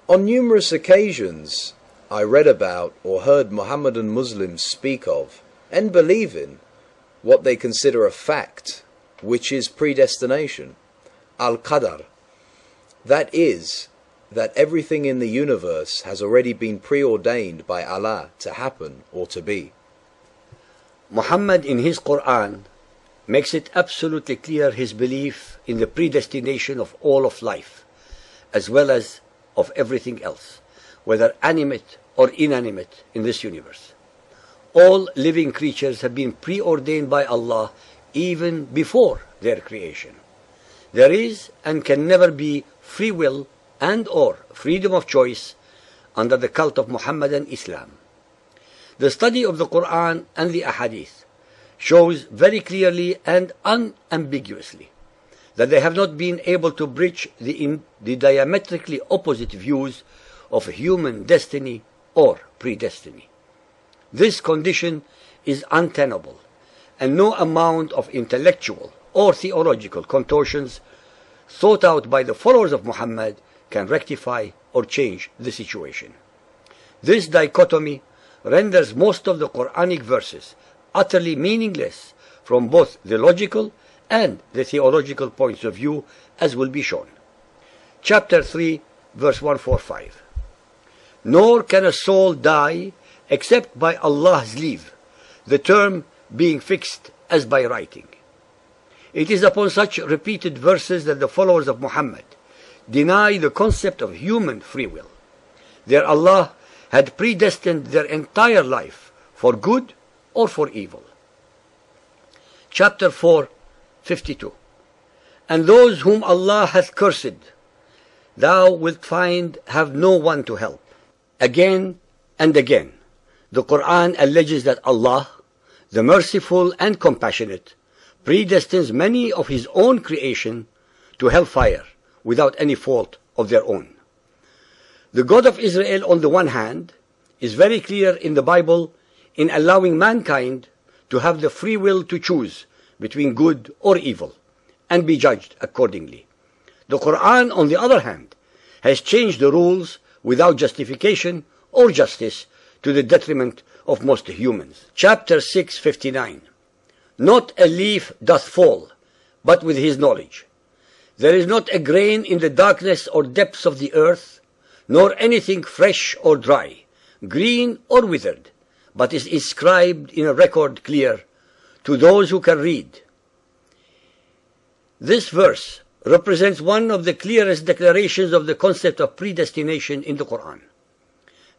On numerous occasions, I read about or heard Mohammedan Muslims speak of and believe in what they consider a fact, which is predestination, al-qadar. That is, that everything in the universe has already been preordained by Allah to happen or to be. Muhammad in his Quran makes it absolutely clear his belief in the predestination of all of life, as well as of everything else, whether animate or inanimate in this universe. All living creatures have been preordained by Allah even before their creation. There is and can never be free will and or freedom of choice under the cult of Muhammadan Islam. The study of the Quran and the Ahadith shows very clearly and unambiguously that they have not been able to bridge the diametrically opposite views of human destiny or predestiny. This condition is untenable, and no amount of intellectual or theological contortions thought out by the followers of Muhammad can rectify or change the situation. This dichotomy renders most of the Quranic verses utterly meaningless from both the logical and the theological points of view, as will be shown. Chapter 3, verse 145. Nor can a soul die except by Allah's leave, the term being fixed as by writing. It is upon such repeated verses that the followers of Muhammad deny the concept of human free will. Their Allah had predestined their entire life for good or for evil. Chapter 4, 52. And those whom Allah hath cursed, thou wilt find have no one to help. Again and again, the Quran alleges that Allah, the merciful and compassionate, predestines many of His own creation to hellfire without any fault of their own. The God of Israel, on the one hand, is very clear in the Bible in allowing mankind to have the free will to choose between good or evil and be judged accordingly. The Quran, on the other hand, has changed the rules without justification or justice to the detriment of most humans. Chapter 6, 59. Not a leaf doth fall, but with His knowledge. There is not a grain in the darkness or depths of the earth, nor anything fresh or dry, green or withered, but is inscribed in a record clear to those who can read. This verse represents one of the clearest declarations of the concept of predestination in the Quran.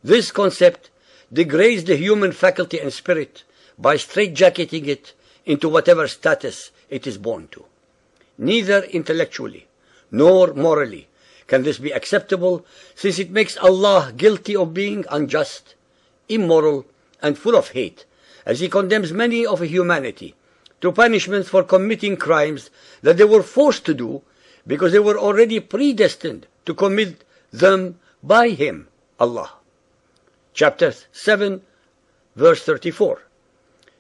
This concept degrades the human faculty and spirit by straitjacketing it into whatever status it is born to. Neither intellectually nor morally can this be acceptable, since it makes Allah guilty of being unjust, immoral, and full of hate, as He condemns many of humanity to punishments for committing crimes that they were forced to do because they were already predestined to commit them by Him, Allah. Chapter 7, verse 34.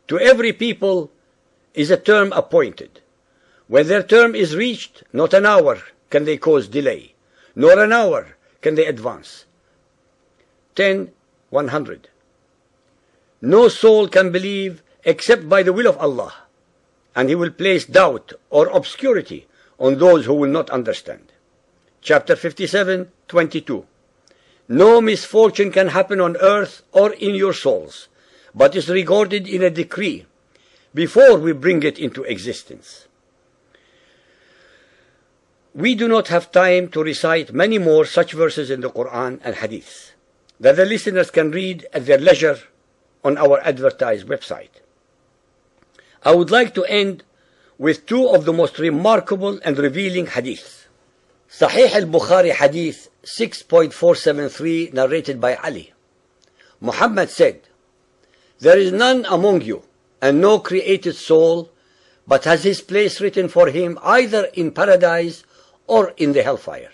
To every people is a term appointed. When their term is reached, not an hour can they cause delay, nor an hour can they advance. 10:100. No soul can believe except by the will of Allah, and He will place doubt or obscurity on those who will not understand. Chapter 57:22. No misfortune can happen on earth or in your souls, but is recorded in a decree before we bring it into existence. We do not have time to recite many more such verses in the Quran and Hadith that the listeners can read at their leisure on our advertised website. I would like to end with two of the most remarkable and revealing hadiths. Sahih al-Bukhari Hadith 6.473, narrated by Ali. Muhammad said, "There is none among you, and no created soul, but has his place written for him either in paradise or in the hellfire,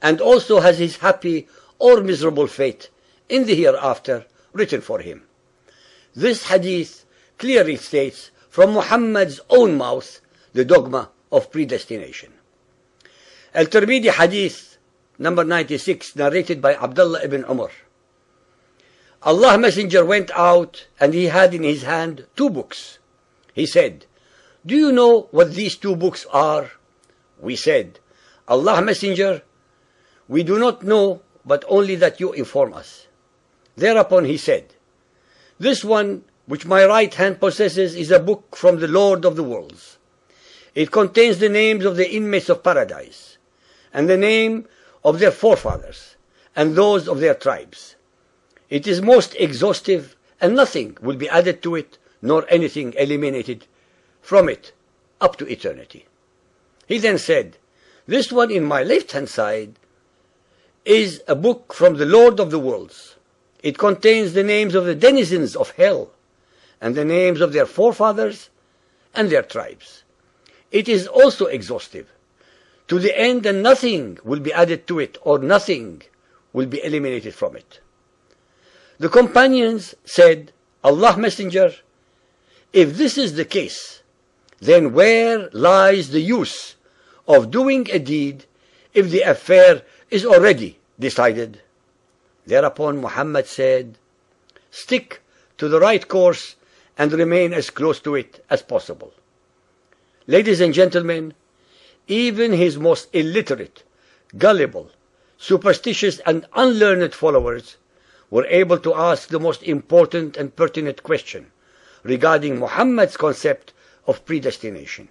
and also has his happy or miserable fate in the hereafter written for him." This hadith clearly states from Muhammad's own mouth the dogma of predestination. Al-Tirmidhi Hadith number 96, narrated by Abdullah ibn Umar. Allah's Messenger went out and he had in his hand 2 books. He said, "Do you know what these 2 books are?" We said, "Allah's Messenger, we do not know, but only that you inform us." Thereupon he said, "This one which my right hand possesses is a book from the Lord of the worlds. It contains the names of the inmates of paradise, and the name of their forefathers, and those of their tribes. It is most exhaustive, and nothing will be added to it, nor anything eliminated from it, up to eternity." He then said, "This one in my left-hand side is a book from the Lord of the worlds. It contains the names of the denizens of hell, and the names of their forefathers and their tribes. It is also exhaustive, to the end that nothing will be added to it, or nothing will be eliminated from it." The companions said, "Allah's Messenger, if this is the case, then where lies the use of doing a deed if the affair is already decided?" Thereupon Muhammad said, "Stick to the right course and remain as close to it as possible." Ladies and gentlemen, even his most illiterate, gullible, superstitious and unlearned followers were able to ask the most important and pertinent question regarding Muhammad's concept of predestination,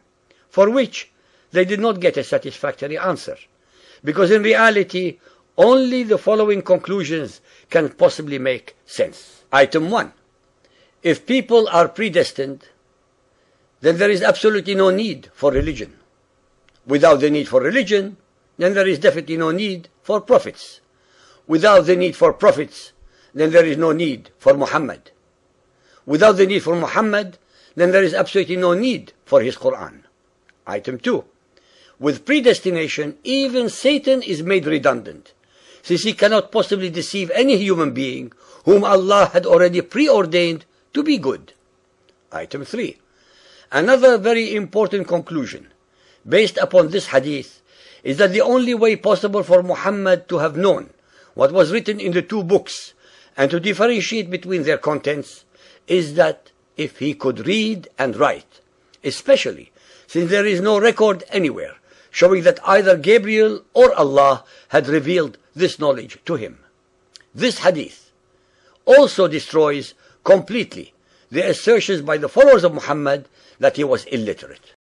for which they did not get a satisfactory answer, because in reality only the following conclusions can possibly make sense. Item 1. If people are predestined, then there is absolutely no need for religion. Without the need for religion, then there is definitely no need for prophets. Without the need for prophets, then there is no need for Muhammad. Without the need for Muhammad, then there is absolutely no need for his Quran. Item 2. With predestination, even Satan is made redundant, since he cannot possibly deceive any human being whom Allah had already preordained to be good. Item 3. Another very important conclusion based upon this hadith is that the only way possible for Muhammad to have known what was written in the 2 books and to differentiate between their contents is that if he could read and write, especially since there is no record anywhere showing that either Gabriel or Allah had revealed this knowledge to him. This hadith also destroys completely the assertions by the followers of Muhammad that he was illiterate.